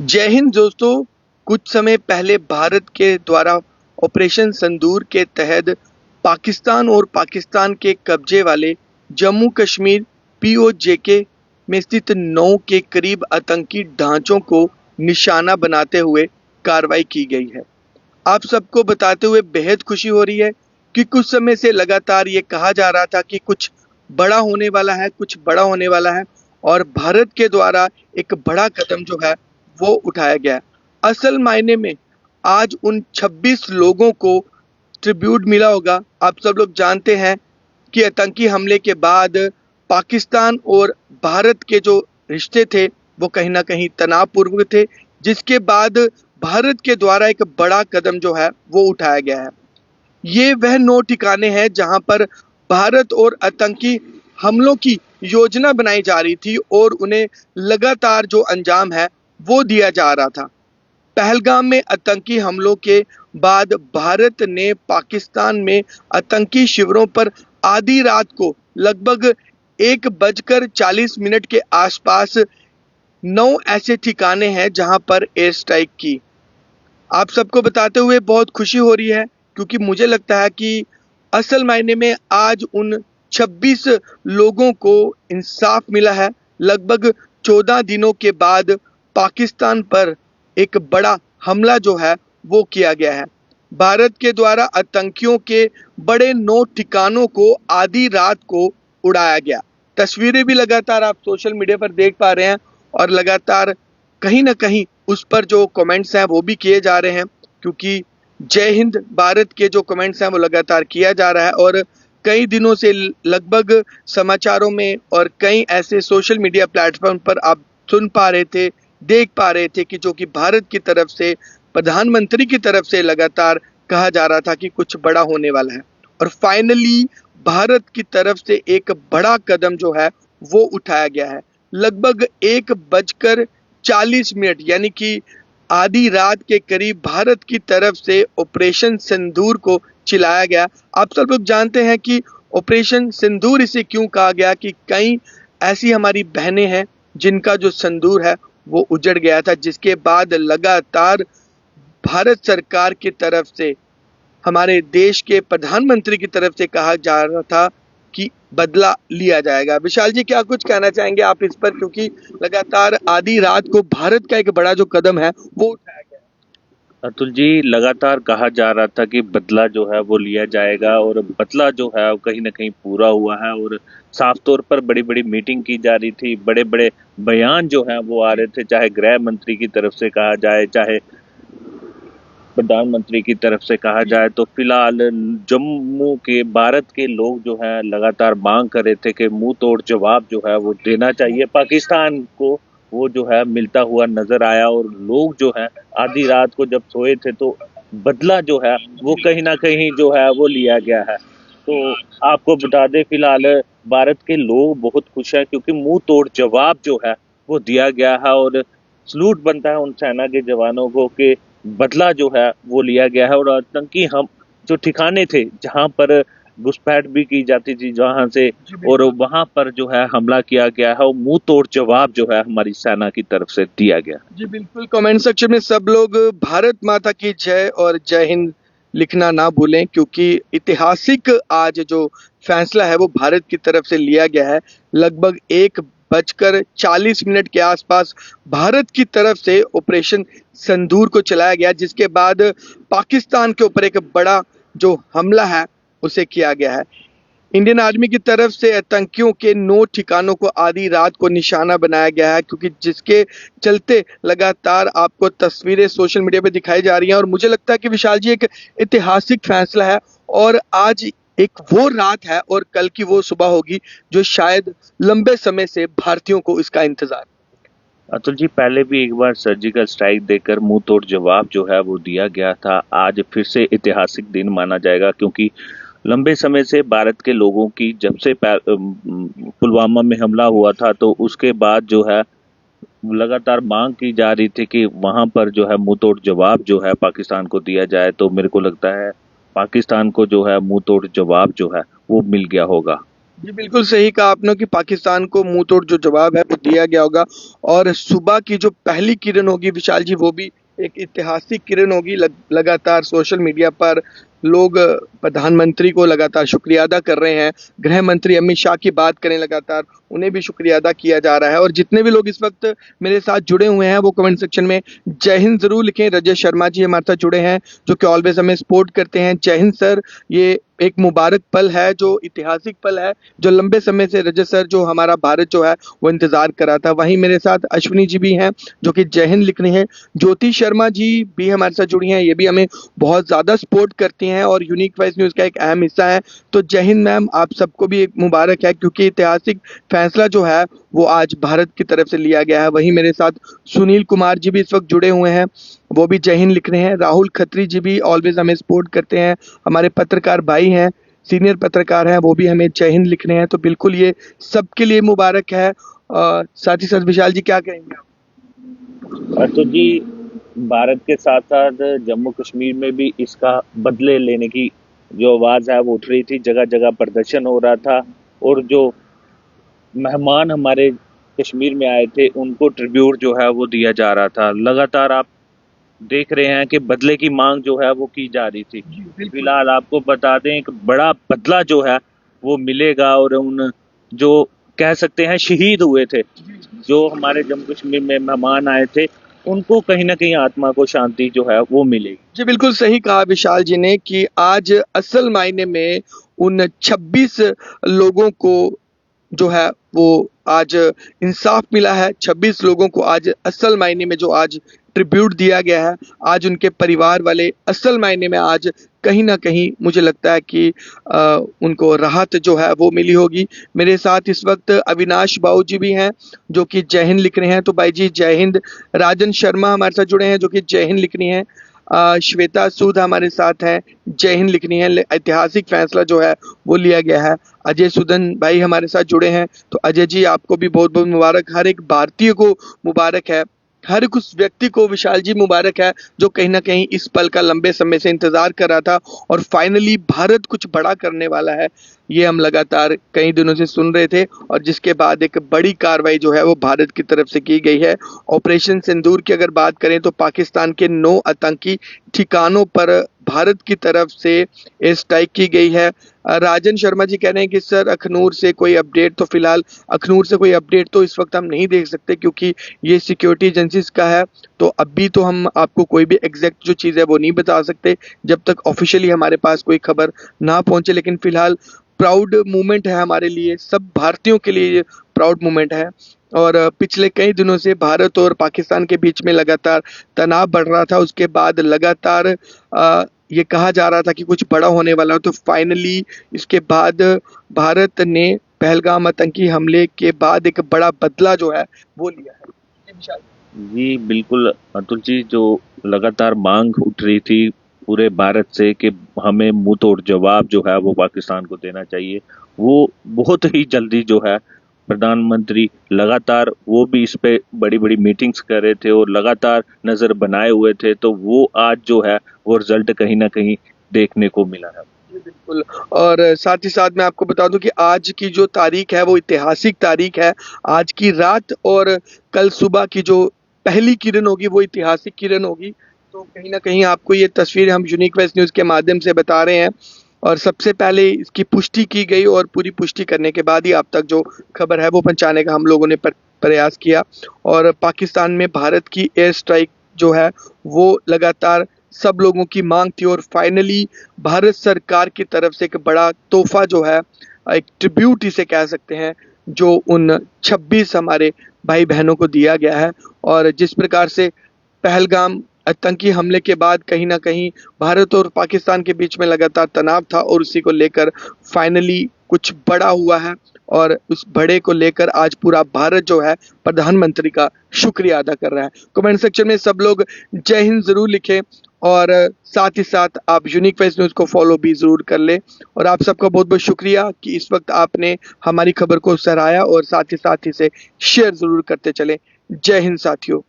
जय हिंद दोस्तों। कुछ समय पहले भारत के द्वारा ऑपरेशन सिंदूर के तहत पाकिस्तान और पाकिस्तान के कब्जे वाले जम्मू कश्मीर पीओजेके में स्थित 9 के करीब आतंकी ढांचों को निशाना बनाते हुए कार्रवाई की गई है। आप सबको बताते हुए बेहद खुशी हो रही है कि कुछ समय से लगातार ये कहा जा रहा था कि कुछ बड़ा होने वाला है, कुछ बड़ा होने वाला है और भारत के द्वारा एक बड़ा कदम जो है वो उठाया गया। असल मायने में आज उन 26 लोगों को ट्रिब्यूट मिला होगा। आप सब लोग जानते हैं कि आतंकी हमले के बाद पाकिस्तान और भारत के जो रिश्ते थे वो कहीं ना कहीं तनावपूर्ण थे, जिसके बाद भारत के द्वारा एक बड़ा कदम जो है वो उठाया गया है। ये वह 9 ठिकाने हैं जहां पर भारत और आतंकी हमलों की योजना बनाई जा रही थी और उन्हें लगातार जो अंजाम है वो दिया जा रहा था। पहलगाम में आतंकी हमलों के बाद भारत ने पाकिस्तान में आतंकी शिविरों पर आधी रात को लगभग 1:40 के आसपास 9 ऐसे ठिकाने हैं जहां पर एयर स्ट्राइक की। आप सबको बताते हुए बहुत खुशी हो रही है क्योंकि मुझे लगता है कि असल मायने में आज उन 26 लोगों को इंसाफ मिला है। लगभग 14 दिनों के बाद पाकिस्तान पर एक बड़ा हमला जो है वो किया गया है। भारत के द्वारा आतंकियों के बड़े 9 ठिकानों को आधी रात को उड़ाया गया। तस्वीरें भी लगातार आप सोशल मीडिया पर देख पा रहे हैं और लगातार कहीं ना कहीं उस पर जो कमेंट्स हैं वो भी किए जा रहे हैं, क्योंकि जय हिंद भारत के जो कमेंट्स हैं वो लगातार किया जा रहा है। और कई दिनों से लगभग समाचारों में और कई ऐसे सोशल मीडिया प्लेटफॉर्म पर आप सुन पा रहे थे, देख पा रहे थे कि जो कि भारत की तरफ से, प्रधानमंत्री की तरफ से लगातार कहा जा रहा था कि कुछ बड़ा होने वाला है। और फाइनली भारत की तरफ से एक बड़ा कदम जो है वो उठाया गया है। लगभग 1:40 यानी कि आधी रात के करीब भारत की तरफ से ऑपरेशन सिंदूर को चलाया गया। आप सब लोग जानते हैं कि ऑपरेशन सिंदूर इसे क्यों कहा गया कि कई ऐसी हमारी बहनें हैं जिनका जो सिंदूर है वो उजड़ गया था, जिसके बाद लगातार भारत सरकार की तरफ से, हमारे देश के प्रधानमंत्री की तरफ से कहा जा रहा था कि बदला लिया जाएगा। विशाल जी, क्या कुछ कहना चाहेंगे आप इस पर, क्योंकि लगातार आधी रात को भारत का एक बड़ा जो कदम है वो उठाया गया। अतुल जी, लगातार कहा जा रहा था कि बदला जो है वो लिया जाएगा और बदला जो है वो कहीं ना कहीं पूरा हुआ है और साफ तौर पर बड़ी बड़ी मीटिंग की जा रही थी, बड़े बड़े बयान जो है वो आ रहे थे, चाहे गृह मंत्री की तरफ से कहा जाए, चाहे प्रधानमंत्री की तरफ से कहा जाए। तो फिलहाल जम्मू के भारत के लोग जो है लगातार मांग कर रहे थे कि मुंह तोड़ जवाब जो है वो देना चाहिए पाकिस्तान को। वो जो है मिलता हुआ नजर आया और लोग जो है आधी रात को जब सोए थे तो बदला जो है वो कहीं ना कहीं जो है वो लिया गया है। तो आपको बता दें, फिलहाल भारत के लोग बहुत खुश हैं क्योंकि मुंह तोड़ जवाब जो है वो दिया गया है और सलूट बनता है उन सेना के जवानों को कि बदला जो है वो लिया गया है। और आतंकी हम जो ठिकाने थे जहां पर घुसपैठ भी की जाती थी जहां से, और वहां पर जो है हमला किया गया है और मुंह तोड़ जवाब जो है हमारी सेना की तरफ से दिया गया। जी बिल्कुल, कमेंट सेक्शन में सब लोग भारत माता की जय और जय हिंद लिखना ना भूलें, क्योंकि ऐतिहासिक आज जो फैसला है वो भारत की तरफ से लिया गया है। लगभग 1:40 के आसपास भारत की तरफ से ऑपरेशन सिंदूर को चलाया गया, जिसके बाद पाकिस्तान के ऊपर एक बड़ा जो हमला है उसे किया गया है। इंडियन आर्मी की तरफ से आतंकियों के 9 ठिकानों को आधी रात को निशाना बनाया गया है, क्योंकि जिसके चलते लगातार आपको तस्वीरें सोशल मीडिया पे दिखाई जा रही हैं। और मुझे लगता है कि विशाल जी एक ऐतिहासिक फैसला है और आज एक वो रात है और कल की वो सुबह होगी जो शायद लंबे समय से भारतीयों को इसका इंतजार। अतुल जी, पहले भी एक बार सर्जिकल स्ट्राइक देकर मुंह तोड़ जवाब जो है वो दिया गया था। आज फिर से ऐतिहासिक दिन माना जाएगा क्योंकि लंबे समय से भारत के लोगों की, जब से पुलवामा में हमला हुआ था तो उसके बाद जो है लगातार मांग की जा रही थी कि वहां पर जो है मुंह तोड़ जवाब जो है पाकिस्तान को दिया जाए। तो मेरे को लगता है पाकिस्तान को जो है मुंह तोड़ जवाब जो है वो मिल गया होगा। जी, बिल्कुल सही कहा आपने कि पाकिस्तान को मुँह तोड़ जो जवाब है वो दिया गया होगा और सुबह की जो पहली किरण होगी विशाल जी वो भी एक ऐतिहासिक किरण होगी। लगातार सोशल मीडिया पर लोग प्रधानमंत्री को लगातार शुक्रिया अदा कर रहे हैं। गृह मंत्री अमित शाह की बात करें लगातार, उन्हें भी शुक्रिया अदा किया जा रहा है और जितने भी लोग इस वक़्त मेरे साथ जुड़े हुए हैं वो कमेंट सेक्शन में जय हिंद ज़रूर लिखें। रजत शर्मा जी हमारे साथ जुड़े हैं जो कि ऑलवेज़ हमें सपोर्ट करते हैं। जय हिंद सर, ये एक मुबारक पल है, जो ऐतिहासिक पल है, जो लंबे समय से रजत सर जो हमारा भारत जो है वो इंतज़ार कर रहा था। वहीं मेरे साथ अश्विनी जी भी हैं जो कि जय हिंद लिख रही हैं। ज्योति शर्मा जी भी हमारे साथ जुड़ी हैं, ये भी हमें बहुत ज़्यादा सपोर्ट करती हैं और यूनिक वॉइस न्यूज़ का एक अहम हिस्सा है। तो जय हिंद मैम, आप सबको भी एक मुबारक है क्योंकि ऐतिहासिक फैसला जो है वो आज भारत की तरफ से लिया गया है। वहीं मेरे साथ सुनील कुमार जी भी इस वक्त जुड़े हुए हैं, वो भी जय हिंद लिख रहे हैं। राहुल खत्री जी भी ऑलवेज हमें सपोर्ट करते हैं, हमारे पत्रकार भाई हैं, सीनियर पत्रकार हैं, वो भी हमें जय हिंद लिख रहे हैं। तो बिल्कुल ये सबके लिए मुबारक है। साथ ही साथ विशाल जी क्या कहेंगे आप? तो जी, भारत के साथ साथ जम्मू कश्मीर में भी इसका बदले लेने की जो आवाज़ है वो उठ रही थी। जगह जगह प्रदर्शन हो रहा था और जो मेहमान हमारे कश्मीर में आए थे उनको ट्रिब्यूट जो है वो दिया जा रहा था। लगातार आप देख रहे हैं कि बदले की मांग जो है वो की जा रही थी। जी, बिल्कुल। फिलहाल आपको बता दें एक बड़ा बदला जो है वो मिलेगा और उन जो कह सकते हैं शहीद हुए थे, जो हमारे जम्मू कश्मीर में मेहमान आए थे, उनको कहीं ना कहीं आत्मा को शांति जो है वो मिलेगी। जी, बिल्कुल सही कहा विशाल जी ने कि आज असल मायने में उन 26 लोगों को जो है वो आज इंसाफ मिला है। 26 लोगों को आज असल मायने में जो आज ट्रिब्यूट दिया गया है, आज उनके परिवार वाले असल मायने में आज कहीं न कहीं मुझे लगता है कि उनको राहत जो है वो मिली होगी। मेरे साथ इस वक़्त अविनाश बाऊ जी भी हैं जो कि जय हिंद लिख रहे हैं, तो भाई जी जय हिंद। राजन शर्मा हमारे साथ जुड़े हैं जो कि जय हिंद लिख रही हैं। श्वेता सूद हमारे साथ हैं, जय हिंद लिखनी है। ऐतिहासिक फैसला जो है वो लिया गया है। अजय सुदन भाई हमारे साथ जुड़े हैं, तो अजय जी आपको भी बहुत बहुत मुबारक। हर एक भारतीय को मुबारक है, हर एक उस व्यक्ति को विशाल जी मुबारक है जो कहीं ना कहीं इस पल का लंबे समय से इंतजार कर रहा था और फाइनली भारत कुछ बड़ा करने वाला है, ये हम लगातार कई दिनों से सुन रहे थे और जिसके बाद एक बड़ी कार्रवाई जो है वो भारत की तरफ से की गई है। ऑपरेशन सिंदूर की अगर बात करें तो पाकिस्तान के 9 आतंकी ठिकानों पर भारत की तरफ से एयर स्ट्राइक की गई है। राजन शर्मा जी कह रहे हैं कि सर अखनूर से कोई अपडेट, तो फिलहाल अखनूर से कोई अपडेट तो इस वक्त हम नहीं देख सकते क्योंकि ये सिक्योरिटी एजेंसीज का है। तो अभी तो हम आपको कोई भी एग्जैक्ट जो चीज़ है वो नहीं बता सकते जब तक ऑफिशियली हमारे पास कोई खबर ना पहुंचे। लेकिन फिलहाल प्राउड मोमेंट है हमारे लिए, सब भारतीयों के लिए ये प्राउड मोमेंट है। और पिछले कई दिनों से भारत और पाकिस्तान के बीच में लगातार तनाव बढ़ रहा था, उसके बाद लगातार ये कहा जा रहा था कि कुछ बड़ा होने वाला है, तो फाइनली इसके बाद भारत ने पहलगाम आतंकी हमले के बाद एक बड़ा बदला जो है वो लिया है। जी बिल्कुल अतुल जी, जो लगातार मांग उठ रही थी पूरे भारत से कि हमें मुंह तोड़ जवाब जो है वो पाकिस्तान को देना चाहिए, वो बहुत ही जल्दी जो है प्रधानमंत्री लगातार वो भी इस पे बड़ी बड़ी मीटिंग्स कर रहे थे और लगातार नज़र बनाए हुए थे, तो वो आज जो है वो रिजल्ट कहीं ना कहीं देखने को मिला है। जी, बिल्कुल। और साथ ही साथ मैं आपको बता दूं कि आज की जो तारीख है वो ऐतिहासिक तारीख है। आज की रात और कल सुबह की जो पहली किरण होगी वो ऐतिहासिक किरण होगी। तो कहीं न कहीं आपको ये तस्वीर हम यूनिक वेस्ट न्यूज़ के माध्यम से बता रहे हैं और सबसे पहले इसकी पुष्टि की गई और पूरी पुष्टि करने के बाद ही आप तक जो खबर है वो पहुँचाने का हम लोगों ने प्रयास किया। और पाकिस्तान में भारत की एयर स्ट्राइक जो है वो लगातार सब लोगों की मांग थी और फाइनली भारत सरकार की तरफ से एक बड़ा तोहफा जो है, एक ट्रिब्यूट इसे कह सकते हैं, जो उन 26 हमारे भाई बहनों को दिया गया है। और जिस प्रकार से पहलगाम आतंकी हमले के बाद कहीं न कहीं भारत और पाकिस्तान के बीच में लगातार तनाव था और उसी को लेकर फाइनली कुछ बड़ा हुआ है और उस बड़े को लेकर आज पूरा भारत जो है प्रधानमंत्री का शुक्रिया अदा कर रहा है। कमेंट सेक्शन में सब लोग जय हिंद ज़रूर लिखें और साथ ही साथ आप यूनिक वेस्ट न्यूज़ को फॉलो भी ज़रूर कर लें। और आप सबका बहुत-बहुत शुक्रिया कि इस वक्त आपने हमारी खबर को सराहा और साथ ही इसे शेयर ज़रूर करते चलें। जय हिंद साथियों।